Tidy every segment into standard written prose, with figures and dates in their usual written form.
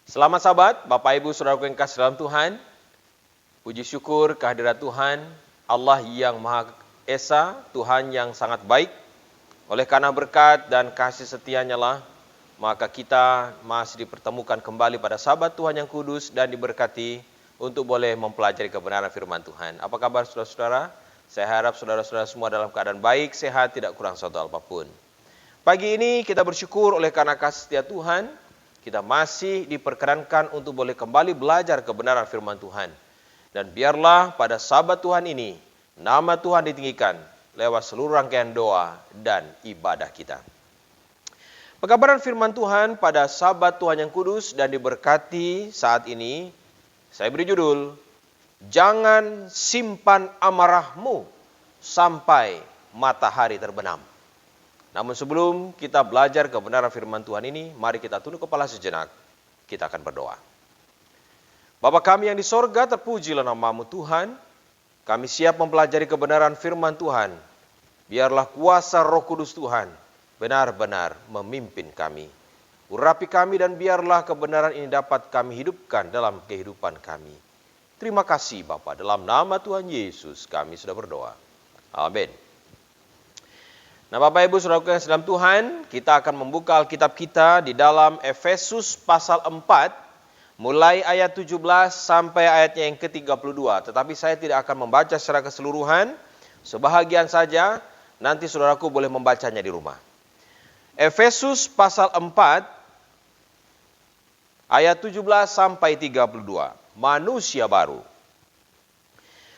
Selamat sahabat, Bapak Ibu Saudaraku yang kasih dalam Tuhan. Puji syukur kehadirat Tuhan, Allah yang Maha Esa, Tuhan yang sangat baik. Oleh karena berkat dan kasih setianya lah, maka kita masih dipertemukan kembali pada sahabat Tuhan yang kudus dan diberkati untuk boleh mempelajari kebenaran firman Tuhan. Apa kabar saudara-saudara? Saya harap saudara-saudara semua dalam keadaan baik, sehat, tidak kurang suatu apapun. Pagi ini kita bersyukur oleh karena kasih setia Tuhan, kita masih diperkenankan untuk boleh kembali belajar kebenaran firman Tuhan. Dan biarlah pada sahabat Tuhan ini, nama Tuhan ditinggikan lewat seluruh rangkaian doa dan ibadah kita. Pekabaran firman Tuhan pada sahabat Tuhan yang kudus dan diberkati saat ini, saya beri judul, Jangan simpan amarahmu sampai matahari terbenam. Namun sebelum kita belajar kebenaran firman Tuhan ini, mari kita tunduk kepala sejenak. Kita akan berdoa. Bapa kami yang di sorga, terpujilah nama-Mu Tuhan. Kami siap mempelajari kebenaran firman Tuhan. Biarlah kuasa Roh Kudus Tuhan benar-benar memimpin kami. Urapi kami dan biarlah kebenaran ini dapat kami hidupkan dalam kehidupan kami. Terima kasih Bapa, dalam nama Tuhan Yesus kami sudah berdoa. Amin. Nah Bapak Ibu Saudara yang dalam Tuhan, kita akan membuka Alkitab kita di dalam Efesus pasal 4, mulai ayat 17 sampai ayatnya yang ke-32. Tetapi saya tidak akan membaca secara keseluruhan, sebahagian saja, nanti saudaraku boleh membacanya di rumah. Efesus pasal 4, ayat 17 sampai 32, manusia baru.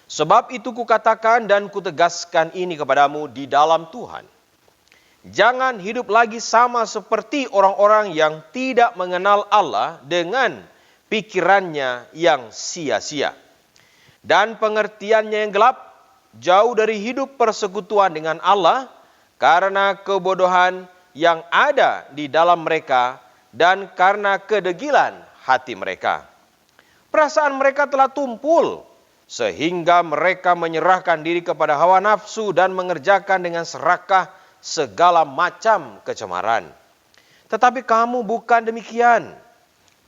Sebab itu kukatakan dan kutegaskan ini kepadamu di dalam Tuhan. Jangan hidup lagi sama seperti orang-orang yang tidak mengenal Allah dengan pikirannya yang sia-sia dan pengertiannya yang gelap, jauh dari hidup persekutuan dengan Allah karena kebodohan yang ada di dalam mereka dan karena kedegilan hati mereka. Perasaan mereka telah tumpul sehingga mereka menyerahkan diri kepada hawa nafsu dan mengerjakan dengan serakah segala macam kecemaran. Tetapi kamu bukan demikian.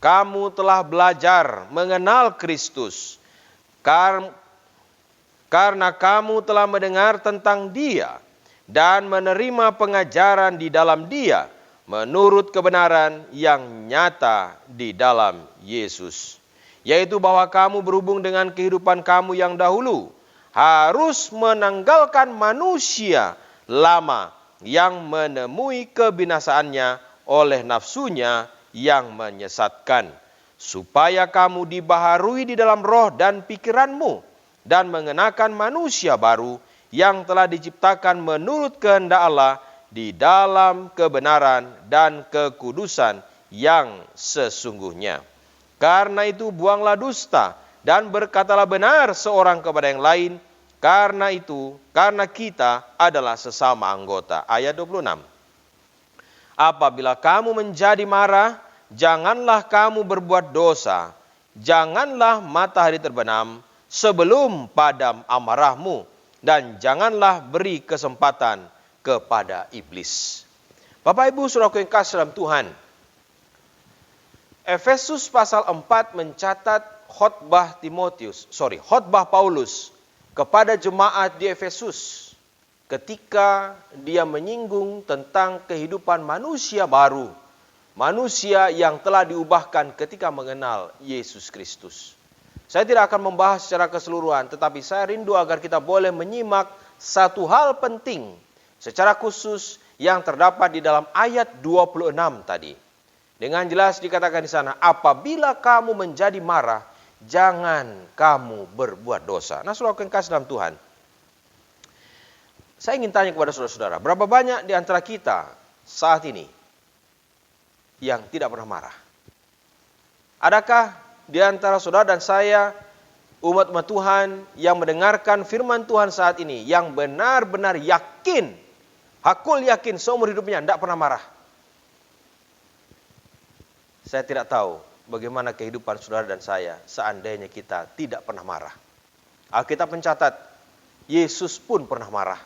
Kamu telah belajar mengenal Kristus. Karena kamu telah mendengar tentang Dia dan menerima pengajaran di dalam Dia menurut kebenaran yang nyata di dalam Yesus. Yaitu bahwa kamu berhubung dengan kehidupan kamu yang dahulu harus menanggalkan manusia lama yang menemui kebinasaannya oleh nafsunya yang menyesatkan, supaya kamu dibaharui di dalam roh dan pikiranmu, dan mengenakan manusia baru yang telah diciptakan menurut kehendak Allah di dalam kebenaran dan kekudusan yang sesungguhnya. Karena itu buanglah dusta dan berkatalah benar seorang kepada yang lain, karena kita adalah sesama anggota. Ayat 26. Apabila kamu menjadi marah, janganlah kamu berbuat dosa. Janganlah matahari terbenam sebelum padam amarahmu. Dan janganlah beri kesempatan kepada iblis. Bapak Ibu Saudaraku yang kasih dalam Tuhan. Efesus pasal 4 mencatat khotbah Paulus kepada jemaat di Efesus ketika dia menyinggung tentang kehidupan manusia baru, manusia yang telah diubahkan ketika mengenal Yesus Kristus. Saya tidak akan membahas secara keseluruhan, tetapi saya rindu agar kita boleh menyimak satu hal penting secara khusus yang terdapat di dalam ayat 26 tadi. Dengan jelas dikatakan di sana, apabila kamu menjadi marah, jangan kamu berbuat dosa. Nah, saudara yang kasih dalam Tuhan, saya ingin tanya kepada saudara-saudara, berapa banyak di antara kita saat ini yang tidak pernah marah? Adakah di antara saudara dan saya, umat-umat Tuhan yang mendengarkan firman Tuhan saat ini, yang benar-benar yakin, hakul yakin seumur hidupnya tidak pernah marah? Saya tidak tahu bagaimana kehidupan saudara dan saya seandainya kita tidak pernah marah. Alkitab mencatat, Yesus pun pernah marah.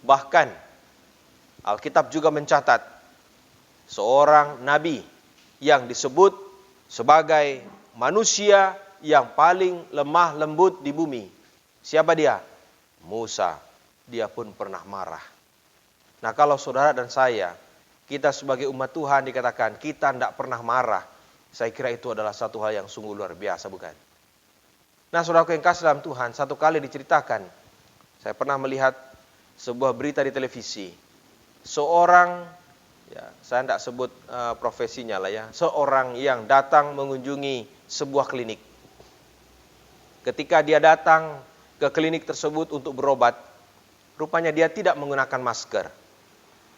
Bahkan Alkitab juga mencatat seorang nabi yang disebut sebagai manusia yang paling lemah lembut di bumi. Siapa dia? Musa. Dia pun pernah marah. Nah, kalau saudara dan saya, kita sebagai umat Tuhan dikatakan kita tidak pernah marah. Saya kira itu adalah satu hal yang sungguh luar biasa, bukan? Nah, saudaraku yang kasih dalam Tuhan, satu kali diceritakan, saya pernah melihat sebuah berita di televisi. Seorang, ya, saya tidak sebut profesinya lah ya, seorang yang datang mengunjungi sebuah klinik. Ketika dia datang ke klinik tersebut untuk berobat, rupanya dia tidak menggunakan masker.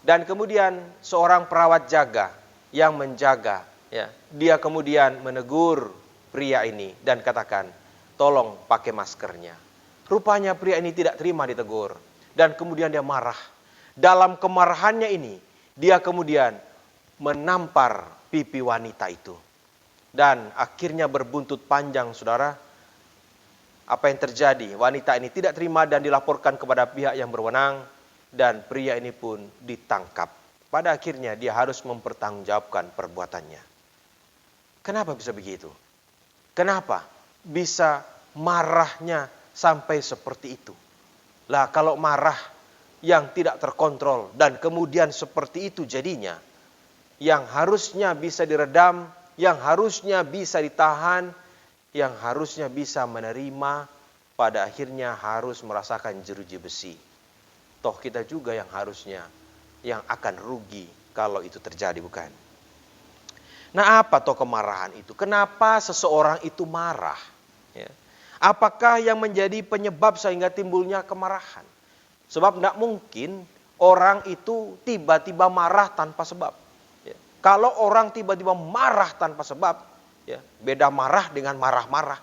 Dan kemudian seorang perawat jaga yang menjaga, ya, dia kemudian menegur pria ini dan katakan, tolong pakai maskernya. Rupanya pria ini tidak terima ditegur. Dan kemudian dia marah. Dalam kemarahannya ini, dia kemudian menampar pipi wanita itu. Dan akhirnya berbuntut panjang, saudara. Apa yang terjadi? Wanita ini tidak terima dan dilaporkan kepada pihak yang berwenang. Dan pria ini pun ditangkap. Pada akhirnya dia harus mempertanggungjawabkan perbuatannya. Kenapa bisa begitu? Kenapa bisa marahnya sampai seperti itu? Lah, kalau marah yang tidak terkontrol dan kemudian seperti itu jadinya, yang harusnya bisa diredam, yang harusnya bisa ditahan, yang harusnya bisa menerima, pada akhirnya harus merasakan jeruji besi. Toh kita juga yang harusnya yang akan rugi kalau itu terjadi, bukan? Nah, apa toh kemarahan itu? Kenapa seseorang itu marah? Ya. Apakah yang menjadi penyebab sehingga timbulnya kemarahan? Sebab tidak mungkin orang itu tiba-tiba marah tanpa sebab. Ya. Kalau orang tiba-tiba marah tanpa sebab, ya, beda marah dengan marah-marah.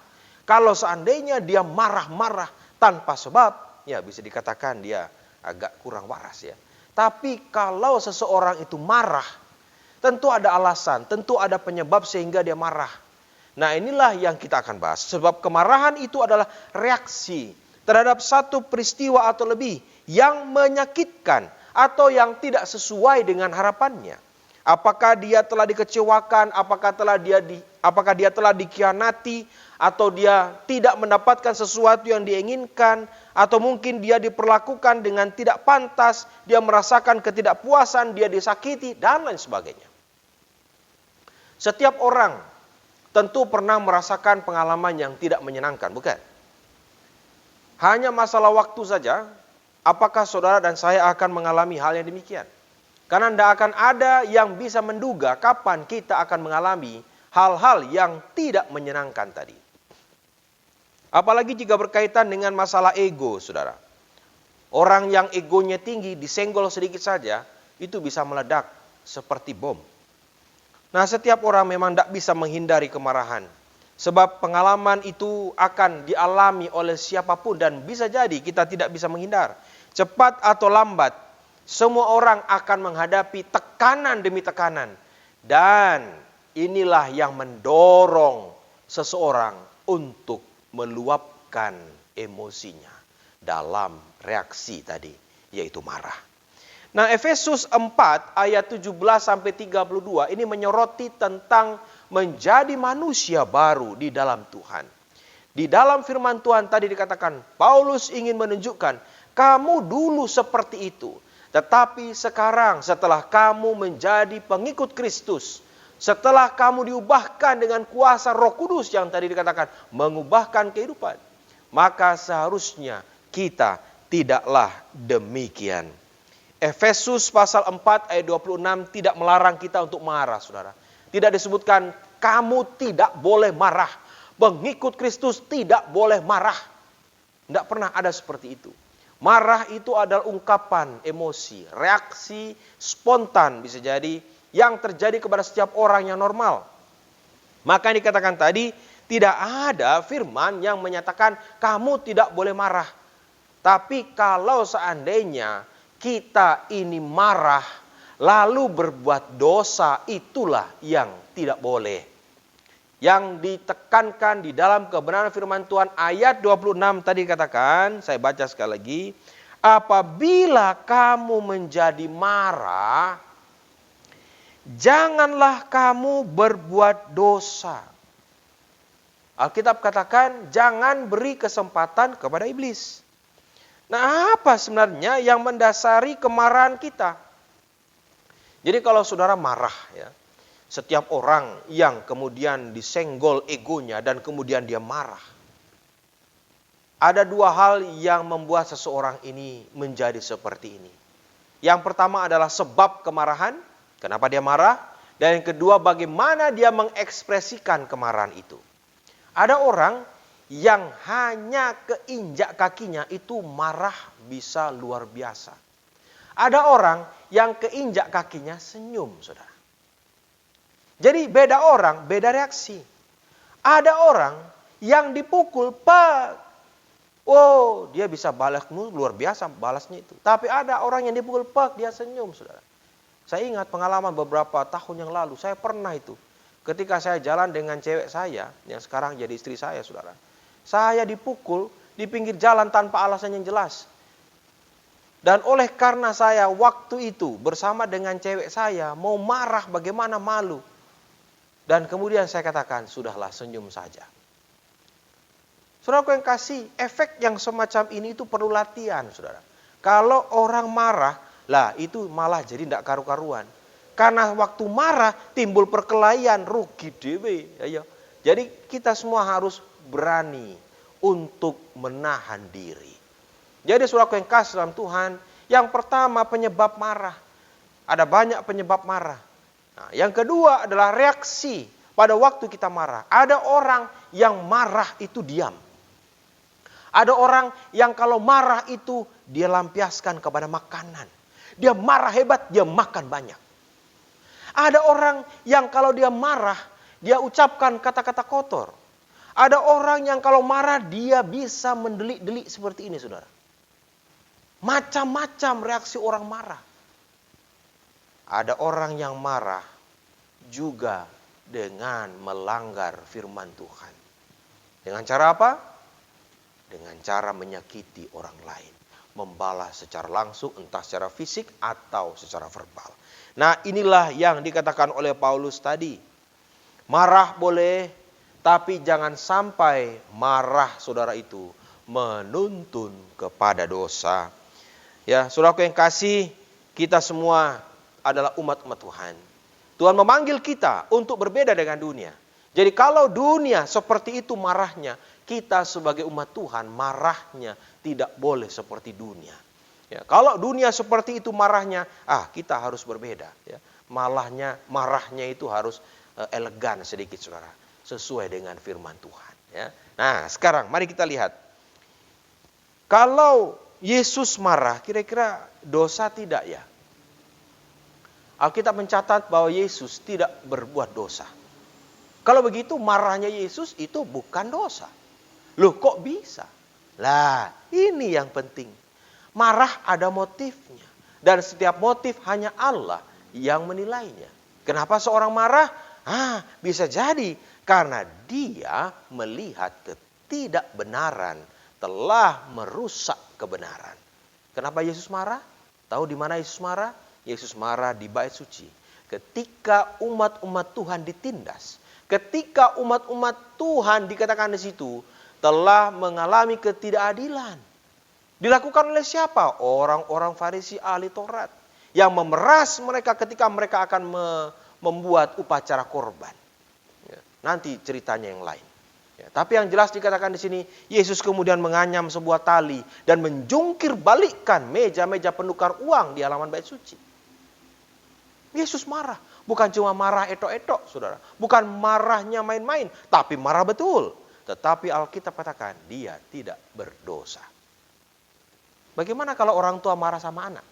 Kalau seandainya dia marah-marah tanpa sebab, ya bisa dikatakan dia agak kurang waras, ya. Tapi kalau seseorang itu marah, tentu ada alasan, tentu ada penyebab sehingga dia marah. Nah, inilah yang kita akan bahas. Sebab kemarahan itu adalah reaksi terhadap satu peristiwa atau lebih yang menyakitkan atau yang tidak sesuai dengan harapannya. Apakah dia telah dikecewakan, apakah dia telah dikhianati, atau dia tidak mendapatkan sesuatu yang dia inginkan, atau mungkin dia diperlakukan dengan tidak pantas, dia merasakan ketidakpuasan, dia disakiti, dan lain sebagainya. Setiap orang tentu pernah merasakan pengalaman yang tidak menyenangkan, bukan? Hanya masalah waktu saja, apakah saudara dan saya akan mengalami hal yang demikian? Karena tidak akan ada yang bisa menduga kapan kita akan mengalami hal-hal yang tidak menyenangkan tadi. Apalagi jika berkaitan dengan masalah ego, saudara. Orang yang egonya tinggi, disenggol sedikit saja, itu bisa meledak seperti bom. Nah, setiap orang memang tidak bisa menghindari kemarahan. Sebab pengalaman itu akan dialami oleh siapapun dan bisa jadi kita tidak bisa menghindar. Cepat atau lambat, semua orang akan menghadapi tekanan demi tekanan. Dan inilah yang mendorong seseorang untuk meluapkan emosinya dalam reaksi tadi, yaitu marah. Nah, Efesus 4 ayat 17 sampai 32 ini menyoroti tentang menjadi manusia baru di dalam Tuhan. Di dalam firman Tuhan tadi dikatakan, Paulus ingin menunjukkan, kamu dulu seperti itu. Tetapi sekarang setelah kamu menjadi pengikut Kristus, setelah kamu diubahkan dengan kuasa Roh Kudus yang tadi dikatakan mengubahkan kehidupan, maka seharusnya kita tidaklah demikian. Efesus pasal 4 ayat 26 tidak melarang kita untuk marah, saudara. Tidak disebutkan kamu tidak boleh marah. Pengikut Kristus tidak boleh marah. Tidak pernah ada seperti itu. Marah itu adalah ungkapan emosi, reaksi spontan bisa jadi yang terjadi kepada setiap orang yang normal. Maka dikatakan tadi, tidak ada firman yang menyatakan kamu tidak boleh marah. Tapi kalau seandainya kita ini marah, lalu berbuat dosa, itulah yang tidak boleh. Yang ditekankan di dalam kebenaran firman Tuhan ayat 26 tadi katakan, saya baca sekali lagi. Apabila kamu menjadi marah, janganlah kamu berbuat dosa. Alkitab katakan jangan beri kesempatan kepada iblis. Nah, apa sebenarnya yang mendasari kemarahan kita? Jadi kalau saudara marah ya, setiap orang yang kemudian disenggol egonya dan kemudian dia marah. Ada dua hal yang membuat seseorang ini menjadi seperti ini. Yang pertama adalah sebab kemarahan, kenapa dia marah. Dan yang kedua bagaimana dia mengekspresikan kemarahan itu. Ada orang yang hanya keinjak kakinya itu marah bisa luar biasa. Ada orang yang keinjak kakinya senyum, saudara. Jadi beda orang, beda reaksi. Ada orang yang dipukul, pak. Oh, dia bisa balas luar biasa balasnya itu. Tapi ada orang yang dipukul, pak, dia senyum, saudara. Saya ingat pengalaman beberapa tahun yang lalu, saya pernah itu. Ketika saya jalan dengan cewek saya, yang sekarang jadi istri saya, saudara. Saya dipukul di pinggir jalan tanpa alasan yang jelas. Dan oleh karena saya waktu itu bersama dengan cewek saya, mau marah bagaimana malu. Dan kemudian saya katakan, sudahlah senyum saja. Saudara yang kasih, efek yang semacam ini itu perlu latihan, saudara. Kalau orang marah, lah itu malah jadi tidak karu-karuan. Karena waktu marah timbul perkelahian, rugi dewe. Jadi kita semua harus berani untuk menahan diri. Jadi saudara yang kasih dalam Tuhan, yang pertama penyebab marah. Ada banyak penyebab marah. Nah, yang kedua adalah reaksi pada waktu kita marah. Ada orang yang marah itu diam. Ada orang yang kalau marah itu dia lampiaskan kepada makanan. Dia marah hebat, dia makan banyak. Ada orang yang kalau dia marah, dia ucapkan kata-kata kotor. Ada orang yang kalau marah, dia bisa mendelik-delik seperti ini, saudara. Macam-macam reaksi orang marah. Ada orang yang marah juga dengan melanggar firman Tuhan. Dengan cara apa? Dengan cara menyakiti orang lain. Membalas secara langsung, entah secara fisik atau secara verbal. Nah, inilah yang dikatakan oleh Paulus tadi. Marah boleh, tapi jangan sampai marah saudara itu menuntun kepada dosa. Ya, saudaraku yang kasih, kita semua adalah umat-umat Tuhan. Tuhan memanggil kita untuk berbeda dengan dunia. Jadi kalau dunia seperti itu marahnya, kita sebagai umat Tuhan marahnya tidak boleh seperti dunia. Ya, kalau dunia seperti itu marahnya, kita harus berbeda. Ya. Marahnya itu harus elegan sedikit, saudara, sesuai dengan firman Tuhan. Ya. Nah, sekarang mari kita lihat. Kalau Yesus marah, kira-kira dosa tidak ya? Alkitab mencatat bahwa Yesus tidak berbuat dosa. Kalau begitu marahnya Yesus itu bukan dosa. Loh, kok bisa? Lah, ini yang penting. Marah ada motifnya. Dan setiap motif hanya Allah yang menilainya. Kenapa seorang marah? Bisa jadi karena dia melihat ketidakbenaran telah merusak kebenaran. Kenapa Yesus marah? Tahu di mana Yesus marah? Yesus marah di bait suci. Ketika umat-umat Tuhan ditindas. Ketika umat-umat Tuhan dikatakan di situ telah mengalami ketidakadilan. Dilakukan oleh siapa? Orang-orang Farisi ahli Taurat. Yang memeras mereka ketika mereka akan membuat upacara korban. Ya, nanti ceritanya yang lain. Ya, tapi yang jelas dikatakan di sini, Yesus kemudian menganyam sebuah tali dan menjungkir balikkan meja-meja penukar uang di halaman bait suci. Yesus marah. Bukan cuma marah etok-etok, saudara. Bukan marahnya main-main, tapi marah betul. Tetapi Alkitab katakan dia tidak berdosa. Bagaimana kalau orang tua marah sama anak?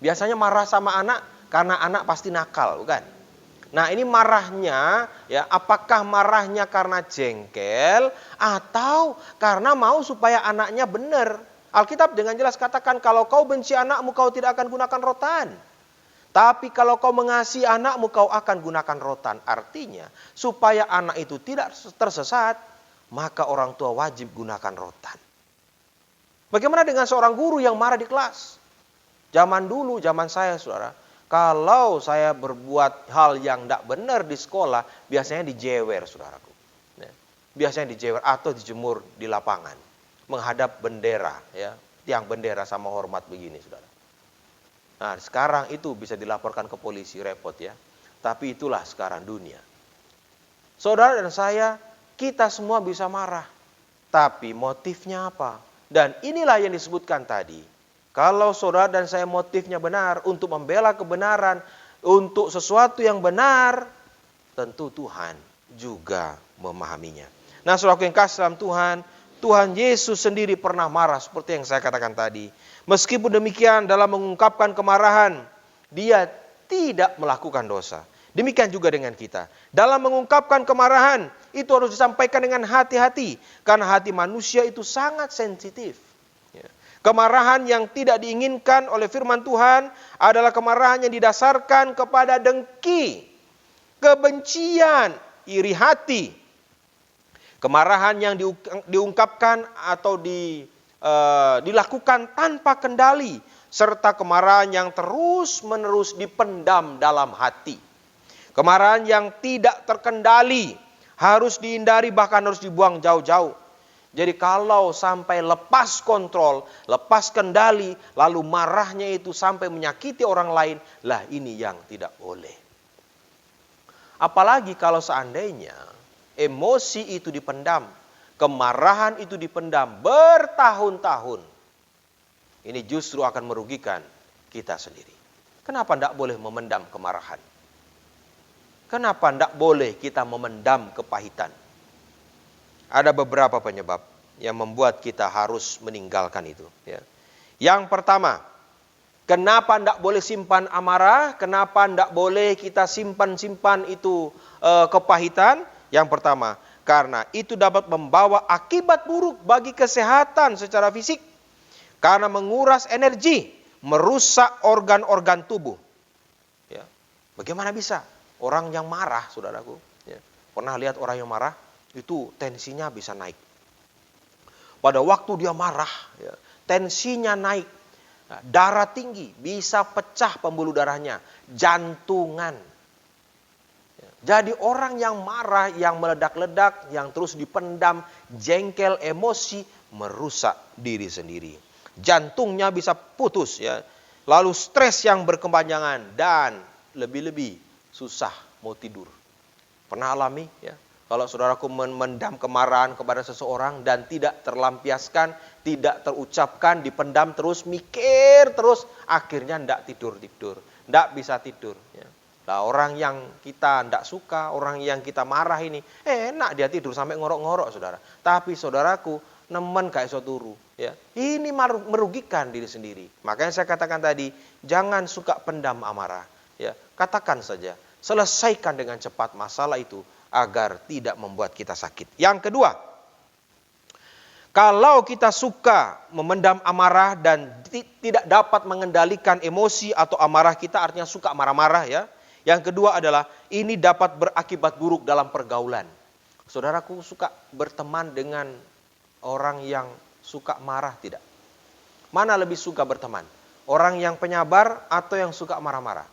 Biasanya marah sama anak karena anak pasti nakal, bukan? Nah, ini marahnya, ya, apakah marahnya karena jengkel atau karena mau supaya anaknya benar? Alkitab dengan jelas katakan, kalau kau benci anakmu, kau tidak akan gunakan rotan. Tapi kalau kau mengasihi anakmu, kau akan gunakan rotan. Artinya, supaya anak itu tidak tersesat, maka orang tua wajib gunakan rotan. Bagaimana dengan seorang guru yang marah di kelas? Zaman dulu, zaman saya, saudara, Kalau saya berbuat hal yang tidak benar di sekolah, biasanya dijewer, saudaraku. Ya. Biasanya dijewer atau dijemur di lapangan. Menghadap bendera, ya, tiang bendera sama hormat begini, saudara. Nah, sekarang itu bisa dilaporkan ke polisi, repot ya. Tapi itulah sekarang dunia. Saudara dan saya, kita semua bisa marah. Tapi motifnya apa? Dan inilah yang disebutkan tadi. Kalau saudara dan saya motifnya benar untuk membela kebenaran, untuk sesuatu yang benar, tentu Tuhan juga memahaminya. Nah, saudara yang kasih dalam Tuhan, Tuhan Yesus sendiri pernah marah seperti yang saya katakan tadi. Meskipun demikian dalam mengungkapkan kemarahan, dia tidak melakukan dosa. Demikian juga dengan kita. Dalam mengungkapkan kemarahan, itu harus disampaikan dengan hati-hati. Karena hati manusia itu sangat sensitif. Kemarahan yang tidak diinginkan oleh firman Tuhan adalah kemarahan yang didasarkan kepada dengki, kebencian, iri hati. Kemarahan yang diungkapkan atau dilakukan tanpa kendali, serta kemarahan yang terus-menerus dipendam dalam hati. Kemarahan yang tidak terkendali, harus dihindari bahkan harus dibuang jauh-jauh. Jadi kalau sampai lepas kontrol, lepas kendali, lalu marahnya itu sampai menyakiti orang lain, lah ini yang tidak boleh. Apalagi kalau seandainya emosi itu dipendam, kemarahan itu dipendam bertahun-tahun. Ini justru akan merugikan kita sendiri. Kenapa tidak boleh memendam kemarahan? Kenapa tidak boleh kita memendam kepahitan? Ada beberapa penyebab yang membuat kita harus meninggalkan itu. Ya. Yang pertama, kenapa tidak boleh simpan amarah? Kenapa tidak boleh kita simpan-simpan itu kepahitan? Yang pertama, karena itu dapat membawa akibat buruk bagi kesehatan secara fisik. Karena menguras energi, merusak organ-organ tubuh. Ya. Bagaimana bisa? Orang yang marah, saudaraku. Ya. Pernah lihat orang yang marah? Itu tensinya bisa naik. Pada waktu dia marah, ya, tensinya naik, darah tinggi, bisa pecah pembuluh darahnya, jantungan. Ya, jadi orang yang marah, yang meledak-ledak, yang terus dipendam, jengkel, emosi, merusak diri sendiri. Jantungnya bisa putus, ya. Lalu stres yang berkepanjangan dan lebih-lebih susah mau tidur. Pernah alami, ya? Kalau saudaraku memendam kemarahan kepada seseorang dan tidak terlampiaskan, tidak terucapkan, dipendam terus, mikir terus, akhirnya tidak tidur-tidur, tidak bisa tidur. Ya. Nah, orang yang kita tidak suka, orang yang kita marah ini, enak dia tidur sampai ngorok-ngorok, saudara. Tapi saudaraku, nemen gak iso turu. Ya. Ini merugikan diri sendiri. Makanya saya katakan tadi, jangan suka pendam amarah. Ya. Katakan saja, selesaikan dengan cepat masalah itu, agar tidak membuat kita sakit. Yang kedua, kalau kita suka memendam amarah dan tidak dapat mengendalikan emosi atau amarah kita, artinya suka marah-marah, ya. Yang kedua adalah ini dapat berakibat buruk dalam pergaulan. Saudaraku suka berteman dengan orang yang suka marah tidak? Mana lebih suka berteman? Orang yang penyabar atau yang suka marah-marah?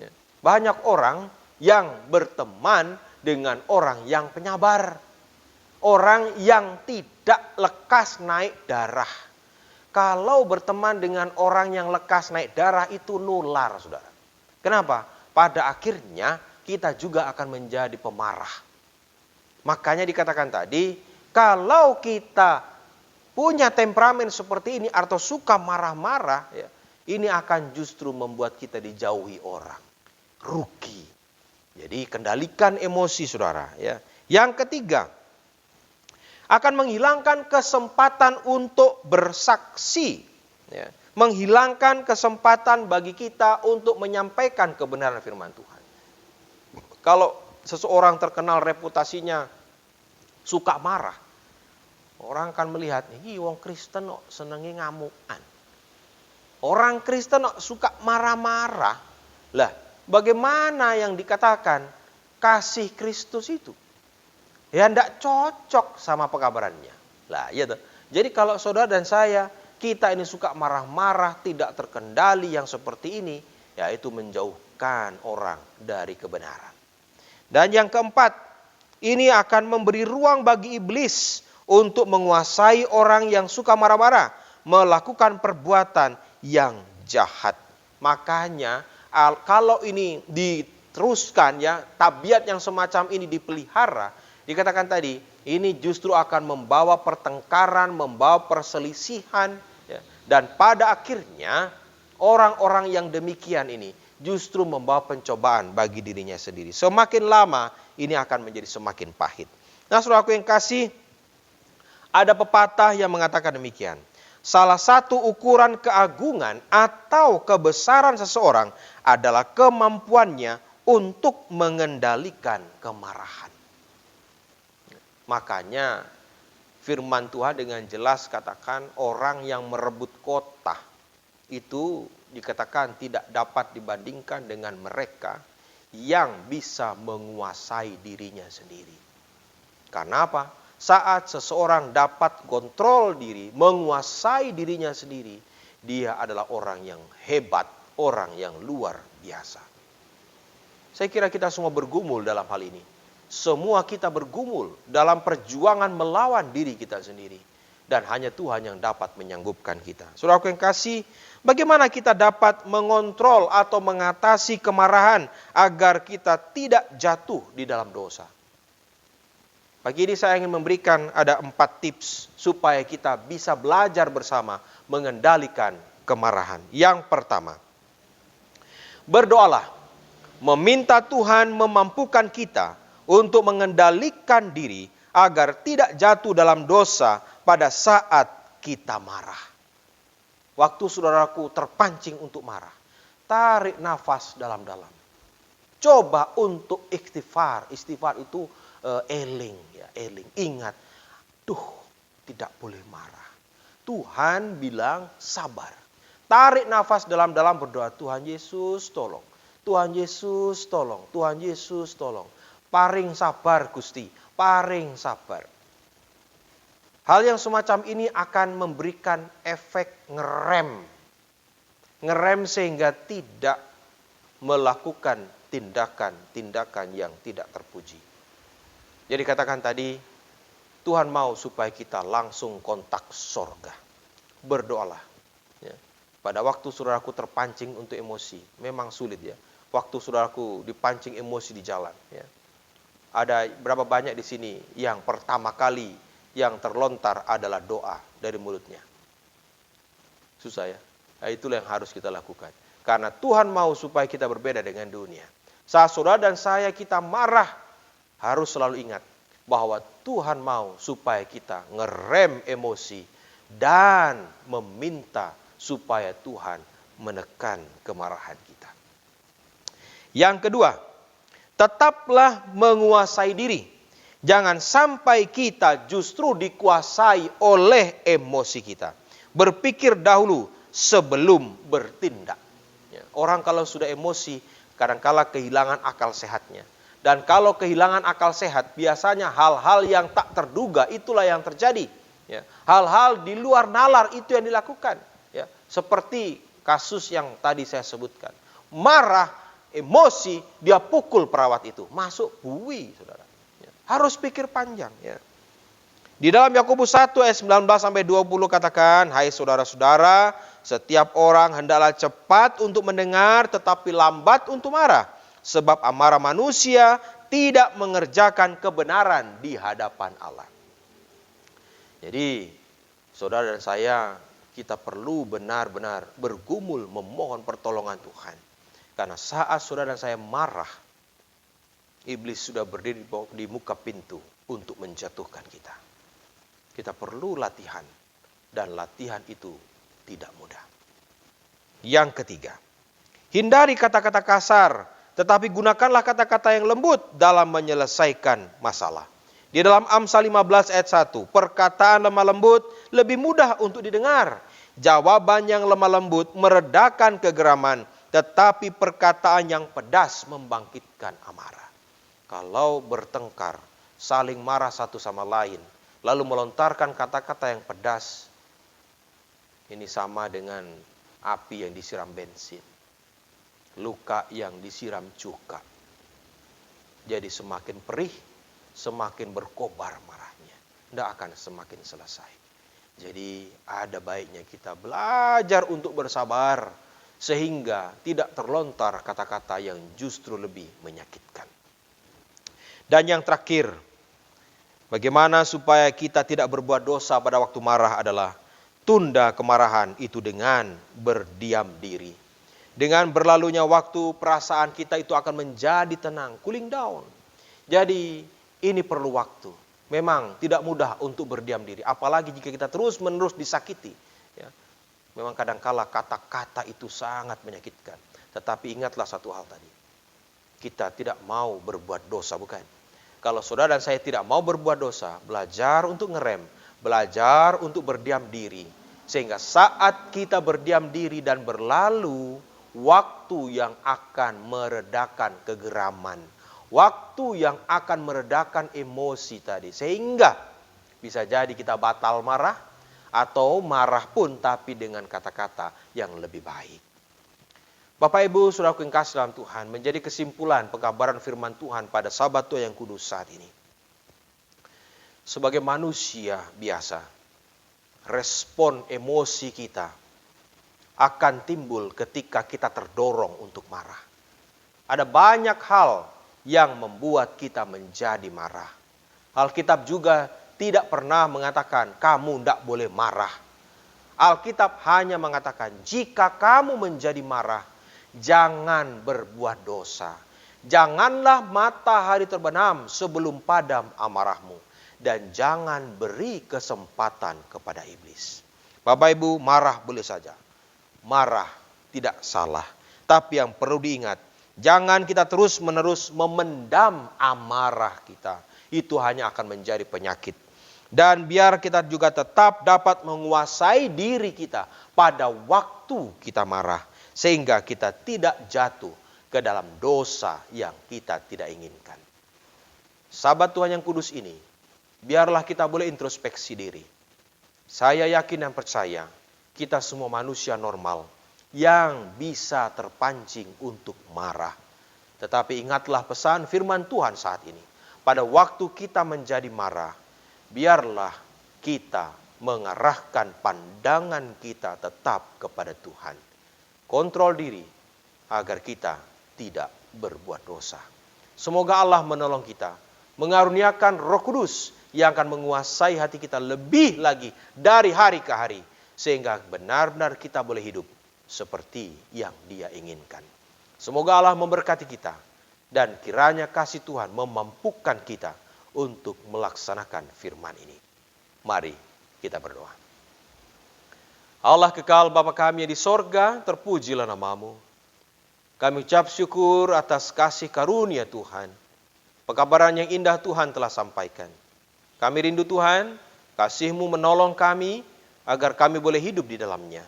Ya. Banyak orang yang berteman dengan orang yang penyabar. Orang yang tidak lekas naik darah. Kalau berteman dengan orang yang lekas naik darah itu nular, saudara. Kenapa? Pada akhirnya kita juga akan menjadi pemarah. Makanya dikatakan tadi, kalau kita punya temperamen seperti ini atau suka marah-marah, ya, ini akan justru membuat kita dijauhi orang. Rugi. Jadi kendalikan emosi, saudara. Ya. Yang ketiga, akan menghilangkan kesempatan untuk bersaksi. Ya. Menghilangkan kesempatan bagi kita untuk menyampaikan kebenaran firman Tuhan. Kalau seseorang terkenal reputasinya suka marah, orang akan melihat, ih wong Kristen kok senengi ngamukan. Orang Kristen kok suka marah-marah. Lah, bagaimana yang dikatakan kasih Kristus itu? Ya tidak cocok sama pekabarannya. Lah, iya tuh. Jadi kalau saudara dan saya, kita ini suka marah-marah, tidak terkendali yang seperti ini, yaitu menjauhkan orang dari kebenaran. Dan yang keempat, ini akan memberi ruang bagi iblis untuk menguasai orang yang suka marah-marah, melakukan perbuatan yang jahat. Makanya kalau ini diteruskan ya, tabiat yang semacam ini dipelihara, dikatakan tadi, ini justru akan membawa pertengkaran, membawa perselisihan, ya. Dan pada akhirnya orang-orang yang demikian ini justru membawa pencobaan bagi dirinya sendiri. Semakin lama ini akan menjadi semakin pahit. Nah, saudaraku yang kasih, ada pepatah yang mengatakan demikian. Salah satu ukuran keagungan atau kebesaran seseorang adalah kemampuannya untuk mengendalikan kemarahan. Makanya firman Tuhan dengan jelas katakan orang yang merebut kota itu dikatakan tidak dapat dibandingkan dengan mereka yang bisa menguasai dirinya sendiri. Karena apa? Saat seseorang dapat kontrol diri, menguasai dirinya sendiri, dia adalah orang yang hebat, orang yang luar biasa. Saya kira kita semua bergumul dalam hal ini. Semua kita bergumul dalam perjuangan melawan diri kita sendiri. Dan hanya Tuhan yang dapat menyanggupkan kita. Saudaraku yang kasih, bagaimana kita dapat mengontrol atau mengatasi kemarahan agar kita tidak jatuh di dalam dosa? Pagi ini saya ingin memberikan ada 4 tips supaya kita bisa belajar bersama mengendalikan kemarahan. Yang pertama, berdoalah, meminta Tuhan memampukan kita untuk mengendalikan diri agar tidak jatuh dalam dosa pada saat kita marah. Waktu saudaraku terpancing untuk marah, tarik nafas dalam-dalam. Coba untuk istighfar. Istighfar itu eling. Ingat, tidak boleh marah. Tuhan bilang sabar. Tarik nafas dalam-dalam, berdoa, Tuhan Yesus tolong. Tuhan Yesus tolong. Tuhan Yesus tolong. Paring sabar Gusti, paring sabar. Hal yang semacam ini akan memberikan efek ngerem. Ngerem sehingga tidak melakukan tindakan-tindakan yang tidak terpuji. Jadi katakan tadi, Tuhan mau supaya kita langsung kontak sorga. Berdoalah. Ya. Pada waktu saudaraku terpancing untuk emosi, memang sulit ya. Waktu saudaraku dipancing emosi di jalan. Ya. Ada berapa banyak di sini yang pertama kali yang terlontar adalah doa dari mulutnya. Susah ya. Nah, itulah yang harus kita lakukan. Karena Tuhan mau supaya kita berbeda dengan dunia. Saat saudara dan saya kita marah, harus selalu ingat bahwa Tuhan mau supaya kita ngerem emosi dan meminta supaya Tuhan menekan kemarahan kita. Yang kedua, tetaplah menguasai diri. Jangan sampai kita justru dikuasai oleh emosi kita. Berpikir dahulu sebelum bertindak. Orang kalau sudah emosi, kadang-kala kehilangan akal sehatnya. Dan kalau kehilangan akal sehat, biasanya hal-hal yang tak terduga itulah yang terjadi. Hal-hal di luar nalar itu yang dilakukan. Seperti kasus yang tadi saya sebutkan. Marah, emosi, dia pukul perawat itu. Masuk bui, saudara. Harus pikir panjang. Di dalam Yakobus 1 ayat 19-20 katakan, hai saudara-saudara, setiap orang hendaklah cepat untuk mendengar tetapi lambat untuk marah. Sebab amarah manusia tidak mengerjakan kebenaran di hadapan Allah. Jadi, saudara dan saya, kita perlu benar-benar bergumul memohon pertolongan Tuhan. Karena saat saudara dan saya marah, iblis sudah berdiri di muka pintu untuk menjatuhkan kita. Kita perlu latihan. Dan latihan itu tidak mudah. Yang ketiga, hindari kata-kata kasar, tetapi gunakanlah kata-kata yang lembut dalam menyelesaikan masalah. Di dalam Amsal 15 ayat 1, perkataan lemah lembut lebih mudah untuk didengar. Jawaban yang lemah lembut meredakan kegeraman, tetapi perkataan yang pedas membangkitkan amarah. Kalau bertengkar, saling marah satu sama lain, lalu melontarkan kata-kata yang pedas, ini sama dengan api yang disiram bensin. luka yang disiram cuka. Jadi semakin perih, semakin berkobar marahnya. Tidak akan semakin selesai. Jadi ada baiknya kita belajar untuk bersabar, sehingga tidak terlontar kata-kata yang justru lebih menyakitkan. Dan yang terakhir, bagaimana supaya kita tidak berbuat dosa pada waktu marah adalah tunda kemarahan itu dengan berdiam diri. Dengan berlalunya waktu, perasaan kita itu akan menjadi tenang, cooling down. Jadi ini perlu waktu. Memang tidak mudah untuk berdiam diri, apalagi jika kita terus-menerus disakiti. Ya. Memang kadangkala kata-kata itu sangat menyakitkan. Tetapi ingatlah satu hal tadi. Kita tidak mau berbuat dosa, bukan? Kalau saudara dan saya tidak mau berbuat dosa, belajar untuk ngerem, belajar untuk berdiam diri. Sehingga saat kita berdiam diri dan berlalu, waktu yang akan meredakan kegeraman. Waktu yang akan meredakan emosi tadi. Sehingga bisa jadi kita batal marah, atau marah pun tapi dengan kata-kata yang lebih baik. Bapak Ibu Saudaraku yang kasih dalam Tuhan, menjadi kesimpulan pekabaran firman Tuhan pada Sabat Tua yang kudus saat ini. Sebagai manusia biasa, respon emosi kita akan timbul ketika kita terdorong untuk marah. Ada banyak hal yang membuat kita menjadi marah. Alkitab juga tidak pernah mengatakan kamu tidak boleh marah. Alkitab hanya mengatakan jika kamu menjadi marah, jangan berbuat dosa. Janganlah matahari terbenam sebelum padam amarahmu. Dan jangan beri kesempatan kepada iblis. Bapak Ibu, marah boleh saja. Marah tidak salah. Tapi yang perlu diingat, jangan kita terus-menerus memendam amarah kita. Itu hanya akan menjadi penyakit. Dan biar kita juga tetap dapat menguasai diri kita pada waktu kita marah. Sehingga kita tidak jatuh ke dalam dosa yang kita tidak inginkan. Sahabat Tuhan yang kudus ini, biarlah kita boleh introspeksi diri. Saya yakin dan percaya, kita semua manusia normal yang bisa terpancing untuk marah. Tetapi ingatlah pesan firman Tuhan saat ini. Pada waktu kita menjadi marah, biarlah kita mengarahkan pandangan kita tetap kepada Tuhan. Kontrol diri agar kita tidak berbuat dosa. Semoga Allah menolong kita, mengaruniakan Roh Kudus yang akan menguasai hati kita lebih lagi dari hari ke hari. Sehingga benar-benar kita boleh hidup seperti yang Dia inginkan. Semoga Allah memberkati kita dan kiranya kasih Tuhan memampukan kita untuk melaksanakan firman ini. Mari kita berdoa. Allah kekal Bapa kami yang di sorga, terpujilah nama-Mu. Kami ucap syukur atas kasih karunia Tuhan. Pekabaran yang indah Tuhan telah sampaikan. Kami rindu Tuhan, kasih-Mu menolong kami agar kami boleh hidup di dalamnya.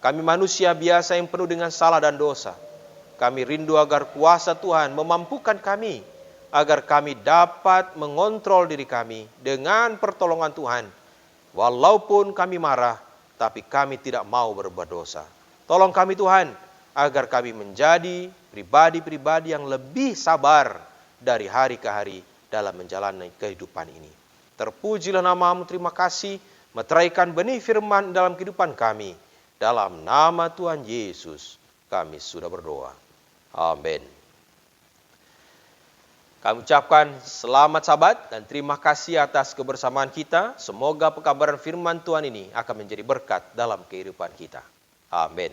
Kami manusia biasa yang penuh dengan salah dan dosa. Kami rindu agar kuasa Tuhan memampukan kami, agar kami dapat mengontrol diri kami dengan pertolongan Tuhan. Walaupun kami marah, tapi kami tidak mau berbuat dosa. Tolong kami Tuhan, agar kami menjadi pribadi-pribadi yang lebih sabar dari hari ke hari dalam menjalani kehidupan ini. Terpujilah nama-Mu, terima kasih, meteraikan benih firman dalam kehidupan kami. Dalam nama Tuhan Yesus, kami sudah berdoa. Amin. Kami ucapkan selamat Sabat dan terima kasih atas kebersamaan kita. Semoga pekabaran firman Tuhan ini akan menjadi berkat dalam kehidupan kita. Amin.